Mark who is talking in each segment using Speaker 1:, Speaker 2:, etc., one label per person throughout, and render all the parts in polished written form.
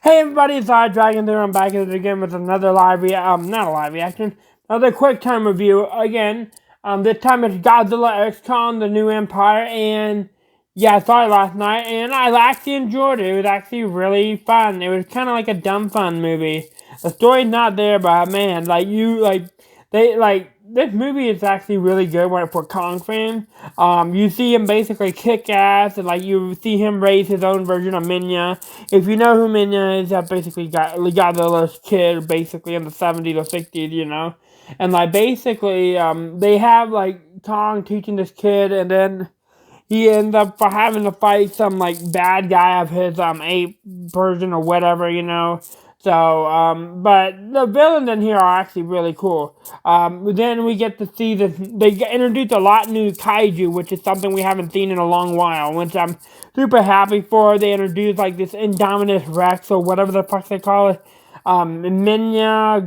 Speaker 1: Hey everybody, it's Dragon there. I'm back at it again with another not a live reaction, another Quicktime review again. This time it's Godzilla X Kong, the New Empire, and yeah, I saw it last night, and I actually enjoyed it. It was actually really fun. It was kind of like a dumb fun movie. The story's not there, but man, this movie is actually really good for Kong fans. You see him basically kick ass, and you see him raise his own version of Minya. If you know who Minya is, that basically Godzilla's kid, basically in the 70s or 60s, And basically, they have Kong teaching this kid, and then he ends up having to fight some bad guy of his ape version or whatever. So, but the villains in here are actually really cool. Then we get to see this. They introduced a lot new kaiju, which is something we haven't seen in a long while, which I'm super happy for. They introduced this Indominus Rex or whatever the fuck they call it. Minya,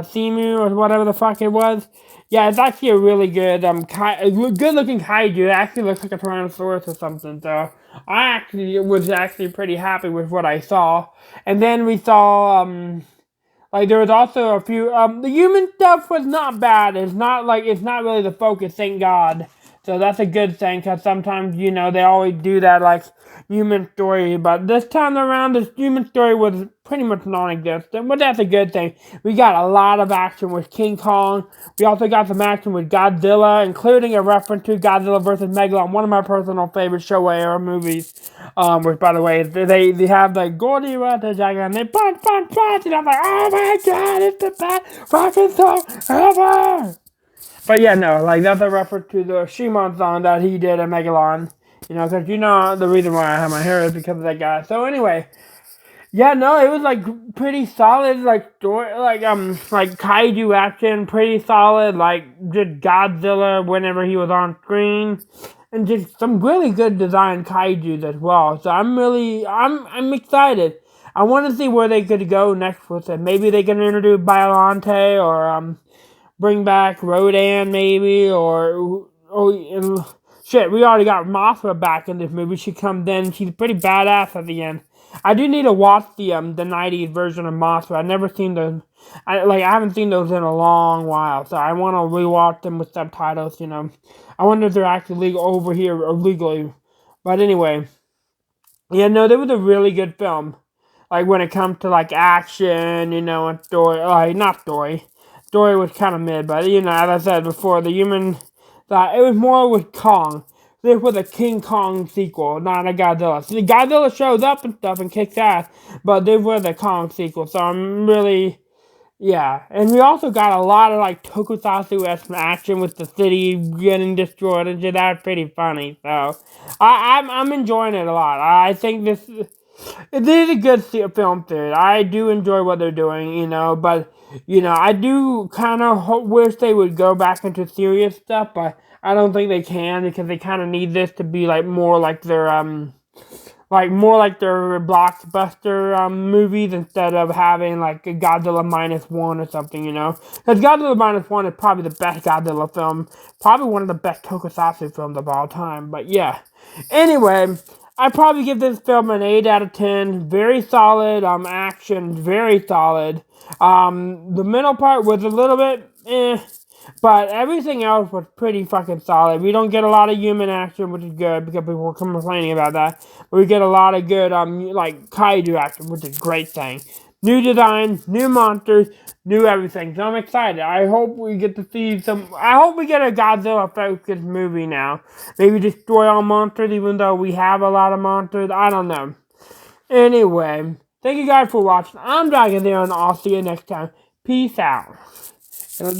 Speaker 1: Simu, or whatever the fuck it was. Yeah, it's actually a really good, good-looking kaiju. It actually looks like a Tyrannosaurus or something, so I actually was pretty happy with what I saw. And then we saw, there was also a few, the human stuff was not bad. It's not really the focus, thank God. So that's a good thing, because sometimes, they always do that, human story. But this time around, this human story was pretty much non-existent, but that's a good thing. We got a lot of action with King Kong. We also got some action with Godzilla, including a reference to Godzilla vs. Megalon, one of my personal favorite Showa era movies. Which, by the way, they have the Gordy the Dragon, and they punch, and I'm like, oh my god, it's the best fucking song ever! But yeah, no, that's a reference to the Shimon song that he did at Megalon. Because the reason why I have my hair is because of that guy. So anyway, yeah, no, it was pretty solid, story, kaiju action, pretty solid, just Godzilla whenever he was on screen, and just some really good design kaijus as well. So I'm excited. I want to see where they could go next with it. Maybe they can introduce Biollante or bring back Rodan maybe, or shit, we already got Mothra back in this movie. She comes in, she's pretty badass at the end. I do need to watch the 90s version of Mothra. I've never seen those. I haven't seen those in a long while, so I want to rewatch them with subtitles. I wonder if they're actually legal over here or legally. But anyway, yeah, no, there was a really good film. When it comes to action, and story, not story. Story was kind of mid, but as I said before, the human, it was more with Kong. This was a King Kong sequel, not a Godzilla. See, Godzilla shows up and stuff and kicks ass, but this was a Kong sequel, so I'm really, yeah. And we also got a lot of tokusatsu-esque action with the city getting destroyed and shit. That's pretty funny. So I'm enjoying it a lot. I think it is a good film series. I do enjoy what they're doing, but I do kind of wish they would go back into serious stuff, but I don't think they can, because they kind of need this to be more like their blockbuster movies, instead of having a Godzilla -1 or something, Because Godzilla -1 is probably the best Godzilla film, probably one of the best tokusatsu films of all time. But yeah, anyway, I'd probably give this film an 8 out of 10. Very solid, action, very solid. The middle part was a little bit but everything else was pretty fucking solid. We don't get a lot of human action, which is good, because people were complaining about that. But we get a lot of good, kaiju action, which is a great thing. New designs, new monsters, new everything. So I'm excited. I hope we get to see I hope we get a Godzilla-focused movie now. Maybe destroy all monsters, even though we have a lot of monsters. I don't know. Anyway, thank you guys for watching. I'm Dragon there, and I'll see you next time. Peace out. And,